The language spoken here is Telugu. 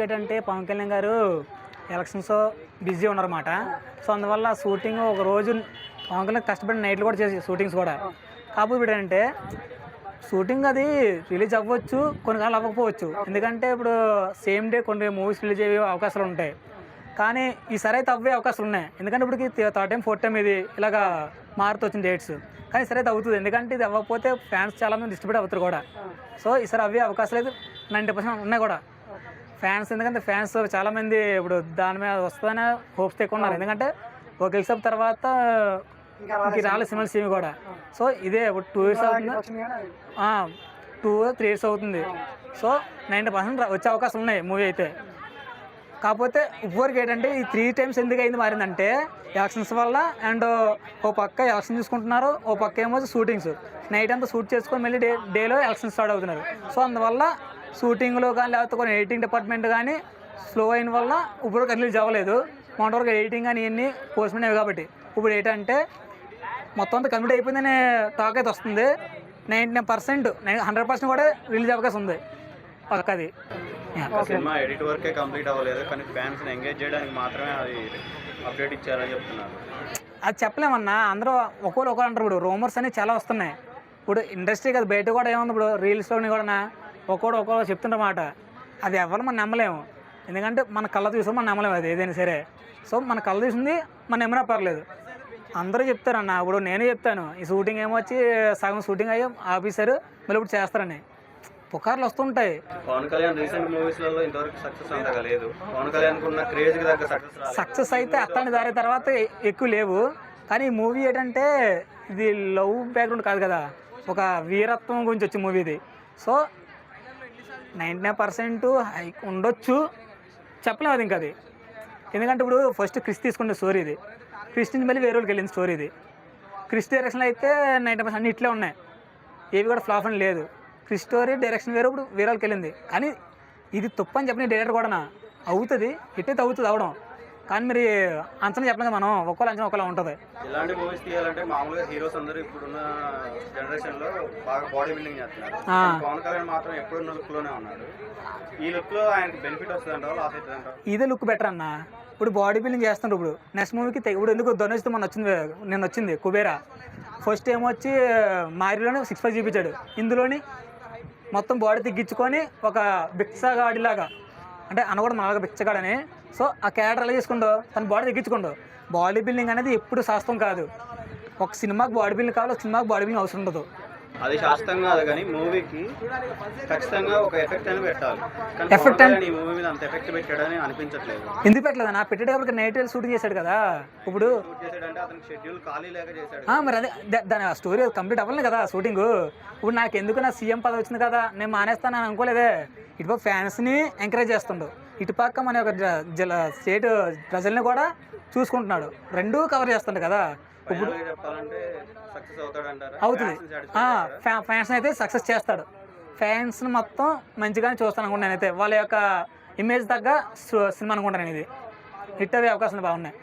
ఏంటంటే పవన్ కళ్యాణ్ గారు ఎలక్షన్స్ బిజీ ఉన్నారన్నమాట. సో అందువల్ల షూటింగ్ ఒక రోజు పవన్ కళ్యాణ్ కష్టపడిన నైట్లు కూడా చేసి షూటింగ్స్ కూడా. కాకపోతే ఇప్పుడు ఏంటంటే షూటింగ్ అది రిలీజ్ అవ్వచ్చు, కొన్ని కాలం అవ్వకపోవచ్చు. ఎందుకంటే ఇప్పుడు సేమ్ డే కొన్ని మూవీస్ రిలీజ్ అయ్యే అవకాశాలు ఉంటాయి. కానీ ఈసారి అయితే అవ్వే అవకాశాలు ఉన్నాయి. ఎందుకంటే ఇప్పటికి థర్డ్ టైం ఫోర్త్ టైం ఇది ఇలాగా మారుతూ వచ్చిన డేట్స్. కానీ ఈసారి అయితే అవుతుంది. ఎందుకంటే ఇది అవ్వకపోతే ఫ్యాన్స్ చాలామంది డిస్టర్బ్ అవుతారు కూడా. సో ఈసారి అవ్వే అవకాశాలు అయితే 90% ఉన్నాయి కూడా ఫ్యాన్స్. ఎందుకంటే ఫ్యాన్స్ చాలామంది ఇప్పుడు దాని మీద వస్తుందనే హోప్స్ ఎక్కువ ఉన్నారు. ఎందుకంటే ఒక గెలిచిన తర్వాత ఇంక రాలే సినిమాలు సేమ్ కూడా. సో ఇదే ఇప్పుడు 2 years అవుతుంది, 2-3 years అవుతుంది. సో 90% వచ్చే అవకాశాలు ఉన్నాయి మూవీ అయితే. కాకపోతే ఇప్పటివరకు ఏంటంటే ఈ 3 times ఎందుకు అయింది మారిందంటే ఎలక్షన్స్ వల్ల. అండ్ ఓ పక్క ఎలక్షన్ చూసుకుంటున్నారు, ఓ పక్క ఏమో షూటింగ్స్ నైట్ అంతా షూట్ చేసుకొని మళ్ళీ డేలో ఎలక్షన్ స్టార్ట్ అవుతున్నారు. సో అందువల్ల షూటింగ్లో కానీ లేకపోతే కొన్ని ఎడిటింగ్ డిపార్ట్మెంట్ కానీ స్లో అయిన వల్ల ఇప్పుడు రిలీజ్ అవ్వలేదు. మొన్నటి వరకు ఎడిటింగ్ కానీ ఇవన్నీ పోస్ట్మెంట్ అవి కాబట్టి ఇప్పుడు ఏంటంటే మొత్తం అంతా కంప్లీట్ అయిపోయిందనే టాక్ అయితే వస్తుంది. 99% 100% కూడా రిలీజ్ అవకాశం ఉంది పక్కది. సినిమా ఎడిట్ వర్కే కంప్లీట్ అవ్వలేదు, కానీ ఫ్యాన్స్ ఎంగేజ్ చేయడానికి మాత్రమే అది అప్డేట్ ఇచ్చారని చెప్తున్నారు. అది చెప్పలేమన్నా, అందరూ ఒకరు అంటారు. ఇప్పుడు రూమర్స్ అనేవి చాలా వస్తున్నాయి. ఇప్పుడు ఇండస్ట్రీ కదా, బయట కూడా ఏముంది, ఇప్పుడు రీల్స్లోని కూడా ఒక్కో చెప్తుంటమాట. అది ఎవరు మనం నమ్మలేము. ఎందుకంటే మన కళ్ళ చూసాం మనం నమ్మలేము అది ఏదైనా సరే. సో మన కళ్ళ చూసింది మనం నమ్మినా పర్లేదు. అందరూ చెప్తారన్న, ఇప్పుడు నేనే చెప్తాను ఈ షూటింగ్ ఏమో వచ్చి సగం షూటింగ్ అయ్యి ఆఫీసర్ మళ్ళీ ఇప్పుడు చేస్తారని పుకార్లు వస్తుంటాయి. పవన్ కళ్యాణ్ రీసెంట్ మూవీస్లలో ఇంతవరకు సక్సెస్ అంతగా లేదు. పవన్ కళ్యాణ్ కున్న క్రేజ్కి దగ్గర సక్సెస్ అయితే అత్తాని దారి తర్వాత ఎక్కువ లేవు. కానీ ఈ మూవీ ఏంటంటే ఇది లవ్ బ్యాక్గ్రౌండ్ కాదు కదా, ఒక వీరత్వం గురించి వచ్చే మూవీ ఇది. సో 99% ఉండొచ్చు, చెప్పలేము అది ఇంకా అది. ఎందుకంటే ఇప్పుడు ఫస్ట్ క్రిష్ తీసుకునే స్టోరీ ఇది, క్రిష్ నుంచి మళ్ళీ వేరే వాళ్ళకి వెళ్ళింది స్టోరీ ఇది. క్రిష్ డైరెక్షన్లో అయితే 90% అన్నీ ఇట్లే ఉన్నాయి, ఏవి కూడా ఫ్లాప్ అని లేదు. క్రిష్ స్టోరీ డైరెక్షన్ వేరే, ఇప్పుడు వేరే వాళ్ళకి వెళ్ళింది. కానీ ఇది తప్పు అని చెప్పిన డైరెక్టర్ కూడా అవుతుంది, ఇట్టయితే అవుతుంది అవడం. కానీ మరి అంచనా చెప్పలేదు మనం, ఒక్కో అంచనా ఒకలా ఉంటుంది. ఇలాంటి మూవీస్ తీయాలంటే మామూలుగా హీరోస్ అందరూ ఇప్పుడున్న జనరేషన్లో బాగా బాడీ బిల్డింగ్ చేస్తున్నారు. పవన్ కళ్యాణ్ మాత్రం ఎప్పుడున్న లుక్లోనే ఉన్నాడు. ఈ లుక్లో ఆయనకి బెనిఫిట్ వస్తుంది అంటారు, లాస్ అవుతుంది అంటారు? ఇదే లుక్ బెటర్ అన్న. ఇప్పుడు బాడీ బిల్డింగ్ చేస్తుంటారు. ఇప్పుడు నెక్స్ట్ మూవీకి ఇప్పుడు ఎందుకు ధనుష్తో నేను వచ్చింది కుబేరా. ఫస్ట్ ఏమో వచ్చి మారిలోనే 6'5" చూపించాడు. ఇందులోని మొత్తం బాడీ తగ్గించుకొని ఒక బిచ్చగాడిలాగా, అంటే అనకూడదు మనలాగా బిచ్చగాడని. సో ఆ క్యారెక్టర్ ఎలా చేసుకుంటో తన బాడీ తగ్గించుకుంటో. బాడీ బిల్డింగ్ అనేది ఎప్పుడు శాస్త్రం కాదు. ఒక సినిమాకి బాడీ బిల్డింగ్ కావాలి, ఒక సినిమాకి బాడీ బిల్డింగ్ అవసరం ఉండదు. అది శాస్త్రం కాదు, కానీ మూవీకి ఖచ్చితంగా ఒక ఎఫెక్ట్ అని పెట్టాలి. ఎఫెక్ట్ ఈ మూవీ మీద అంత ఎఫెక్ట్ పెట్టాడని అనిపించట్లేదు. ఎందుకు పెట్టలేదు నా పెట్టేటప్పుడు నైట్ షూటింగ్ చేశాడు కదా. ఇప్పుడు చేశాడంటే అతనికి షెడ్యూల్ ఖాళీ లేక చేశాడు. మరి అదే దాని స్టోరీ కంప్లీట్ అవ్వలేదు కదా షూటింగ్. ఇప్పుడు నాకు ఎందుకు నా సీఎం పదవి వచ్చింది కదా, నేను మానేస్తానని అనుకోలేదే. ఇటుపక్క ఫ్యాన్స్ని ఎంకరేజ్ చేస్తుండు, ఇటుపక్క మన యొక్క స్టేట్ ప్రజల్ని కూడా చూసుకుంటున్నాడు. రెండూ కవర్ చేస్తుండు కదా. ఇప్పుడు అవుతుంది, ఫ్యాన్స్ అయితే సక్సెస్ చేస్తాడు. ఫ్యాన్స్ని మొత్తం మంచిగానే చూస్తాను అనుకుంటున్నాను నేనైతే. వాళ్ళ యొక్క ఇమేజ్ తగ్గ సినిమా అనుకుంటాను. ఇది హిట్ అయ్యే అవకాశాలు బాగున్నాయి.